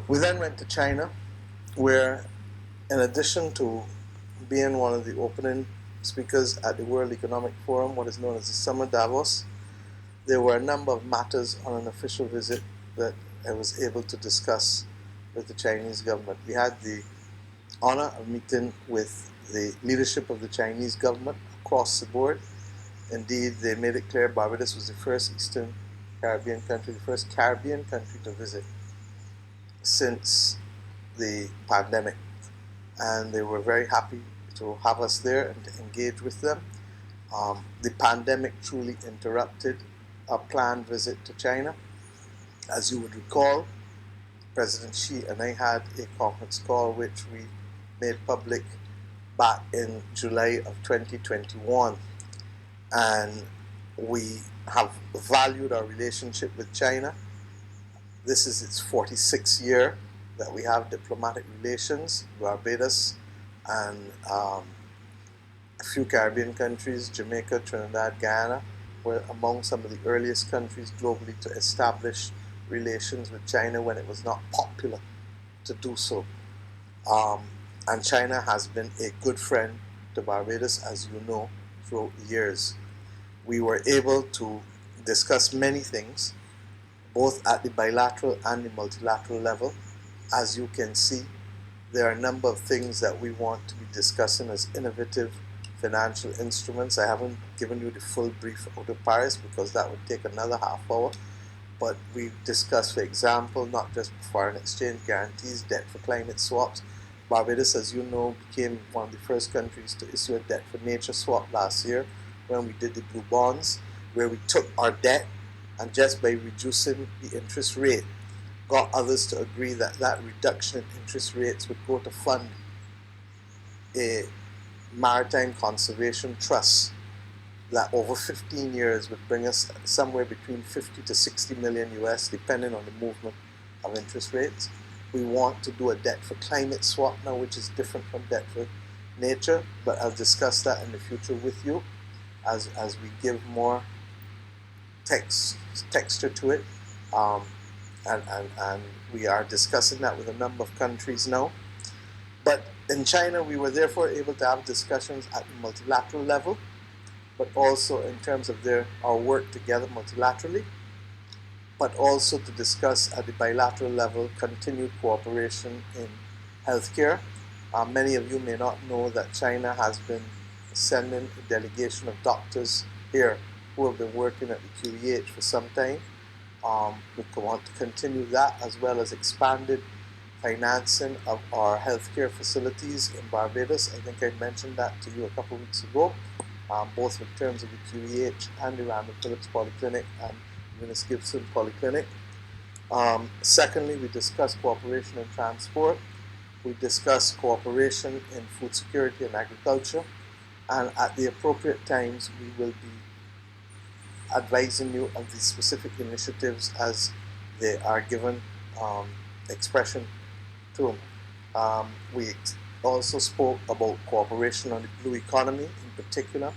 We then went to China, where in addition to being one of the opening speakers at the World Economic Forum, what is known as the Summer Davos, there were a number of matters on an official visit that I was able to discuss with the Chinese government. We had the honor of meeting with the leadership of the Chinese government across the board. Indeed, they made it clear Barbados was the first Eastern Caribbean country, the first Caribbean country to visit since the pandemic. And they were very happy to have us there and to engage with them. The pandemic truly interrupted a planned visit to China. As you would recall, President Xi and I had a conference call which we made public back in July of 2021. And we have valued our relationship with China. This is its 46th year that we have diplomatic relations. Barbados and a few Caribbean countries, Jamaica, Trinidad, Guyana, were among some of the earliest countries globally to establish relations with China when it was not popular to do so. And China has been a good friend to Barbados, as you know, throughout the years. We were able to discuss many things, both at the bilateral and the multilateral level. As you can see, there are a number of things that we want to be discussing as innovative financial instruments. I haven't given you the full brief out of Paris because that would take another half hour. But we've discussed, for example, not just foreign exchange guarantees, debt for climate swaps. Barbados, as you know, became one of the first countries to issue a debt for nature swap last year when we did the blue bonds, where we took our debt and just by reducing the interest rate, got others to agree that that reduction in interest rates would go to fund a maritime conservation trust that over 15 years would bring us somewhere between 50 to 60 million US, depending on the movement of interest rates. We want to do a debt for climate swap now, which is different from debt for nature, but I'll discuss that in the future with you as we give more texture to it. And we are discussing that with a number of countries now. But in China, we were therefore able to have discussions at the multilateral level, but also in terms of our work together multilaterally, but also to discuss at the bilateral level continued cooperation in healthcare. Many of you may not know that China has been sending a delegation of doctors here who have been working at the UWI-CH for some time. We want to continue that, as well as expanded financing of our healthcare facilities in Barbados. I think I mentioned that to you a couple of weeks ago, both in terms of the UWI-CH and the Randall Phillips Polyclinic and Eunice Gibson Polyclinic. Secondly, we discussed cooperation in transport. We discussed cooperation in food security and agriculture. And at the appropriate times, we will be advising you of the specific initiatives as they are given expression to them. We also spoke about cooperation on the blue economy in particular.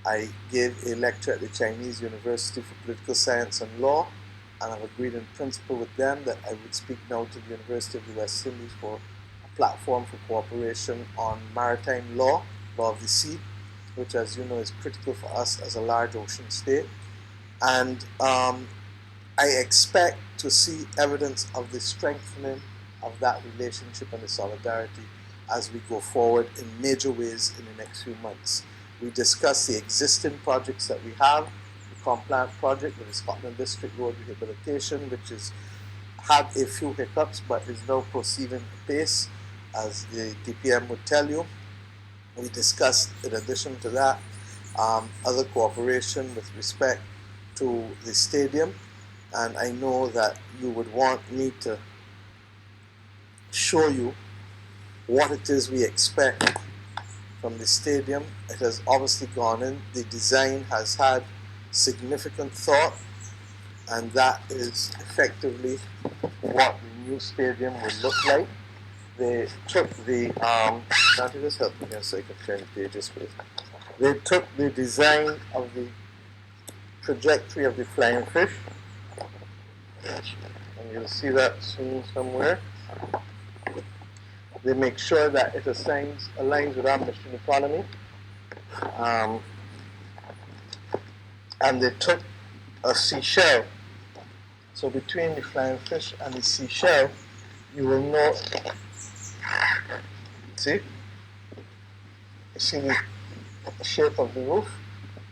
I gave a lecture at the Chinese University for Political Science and Law, and I've agreed in principle with them that I would speak now to the University of the West Indies for a platform for cooperation on maritime law of the sea, which, as you know, is critical for us as a large ocean state. And I expect to see evidence of the strengthening of that relationship and the solidarity as we go forward in major ways in the next few months. We discussed the existing projects that we have, the Complant project with the Scotland District Road Rehabilitation, which has had a few hiccups but is now proceeding apace, as the DPM would tell you. We discussed, in addition to that, other cooperation with respect to the stadium, and I know that you would want me to show you what it is we expect from the stadium. It has obviously gone in. The design has had significant thought, and that is effectively what the new stadium will look like. They took the, can't you just help me here so I can turn the pages, please? They took the design of the trajectory of the flying fish, and you'll see that soon somewhere. They make sure that it aligns with our mission economy. And they took a seashell. So between the flying fish and the seashell, you will know, see the shape of the roof,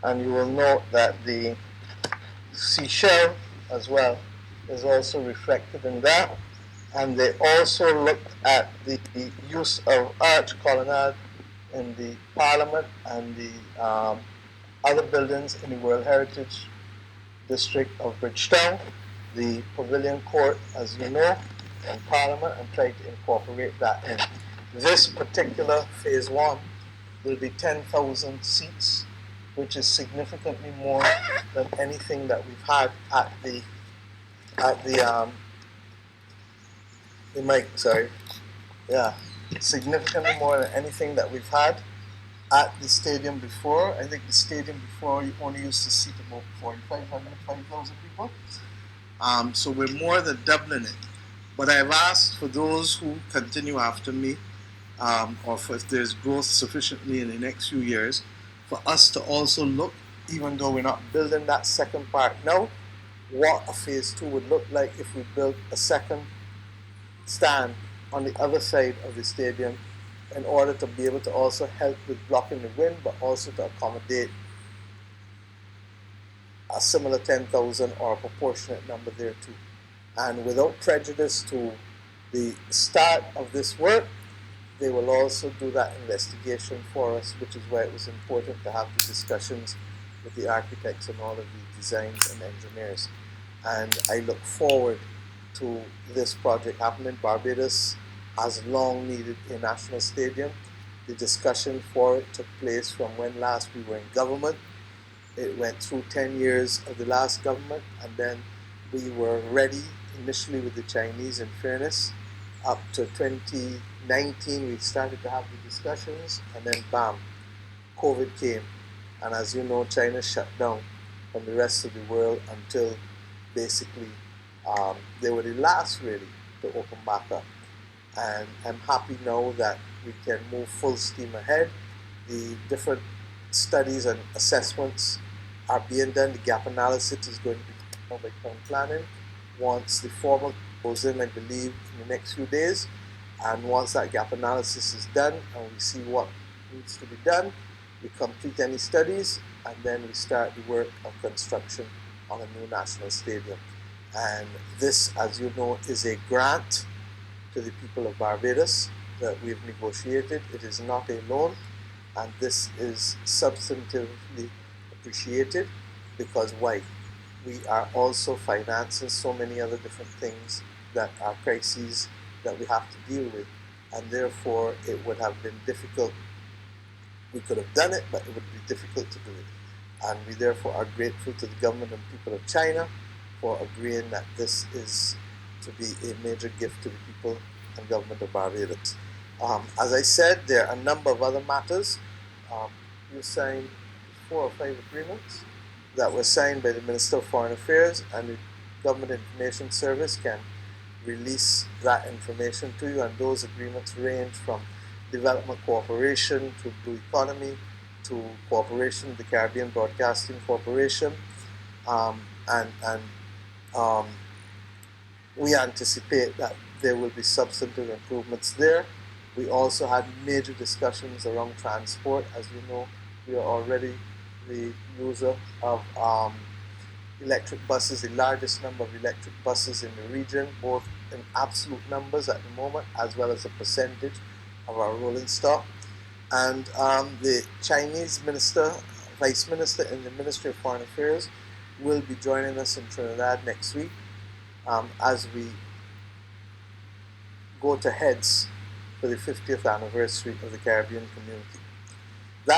and you will note that the seashell as well is also reflected in that. And they also looked at the use of arch colonnade in the Parliament and the other buildings in the World Heritage District of Bridgetown, the Pavilion Court, as you know, and Parliament, and tried to incorporate that in. This particular phase one will be 10,000 seats, which is significantly more than anything that we've had at the mic, sorry. Yeah, significantly more than anything that we've had at the stadium before. I think the stadium before you only used to seat about 4,500, 5,000 people. So we're more than doubling it. But I've asked for those who continue after me, or if there's growth sufficiently in the next few years, for us to also look, even though we're not building that second part now, what a phase two would look like if we built a second stand on the other side of the stadium in order to be able to also help with blocking the wind, but also to accommodate a similar 10,000 or a proportionate number there too. And without prejudice to the start of this work, they will also do that investigation for us, which is why it was important to have the discussions with the architects and all of the designs and engineers. And I look forward to this project happening. Barbados has long needed a national stadium. The discussion for it took place from when last we were in government. It went through 10 years of the last government, and then we were ready initially with the Chinese, in fairness. Up to 2019, we started to have the discussions, and then bam, COVID came. And as you know, China shut down from the rest of the world until basically they were the last really to open back up. And I'm happy now that we can move full steam ahead. The different studies and assessments are being done. The gap analysis is going to be done by town planning. Once the formal goes in, I believe, in the next few days, and once that gap analysis is done and we see what needs to be done, we complete any studies, and then we start the work of construction on a new national stadium. And this, as you know, is a grant to the people of Barbados that we've negotiated. It is not a loan, and this is substantively appreciated because why? We are also financing so many other different things that are crises that we have to deal with, and therefore it would have been difficult. We could have done it, but it would be difficult to do it. And we therefore are grateful to the government and people of China for agreeing that this is to be a major gift to the people and government of Barbados. As I said, there are a number of other matters. You signed 4 or 5 agreements that were signed by the Minister of Foreign Affairs, and the Government Information Service can release that information to you. And those agreements range from development cooperation to blue economy to cooperation with the Caribbean Broadcasting Corporation, we anticipate that there will be substantive improvements there. We also had major discussions around transport. As you know, we are already the user of electric buses, the largest number of electric buses in the region, both in absolute numbers at the moment as well as a percentage of our rolling stock. And the Chinese minister, vice minister in the Ministry of Foreign Affairs, will be joining us in Trinidad next week as we go to heads for the 50th anniversary of the Caribbean community.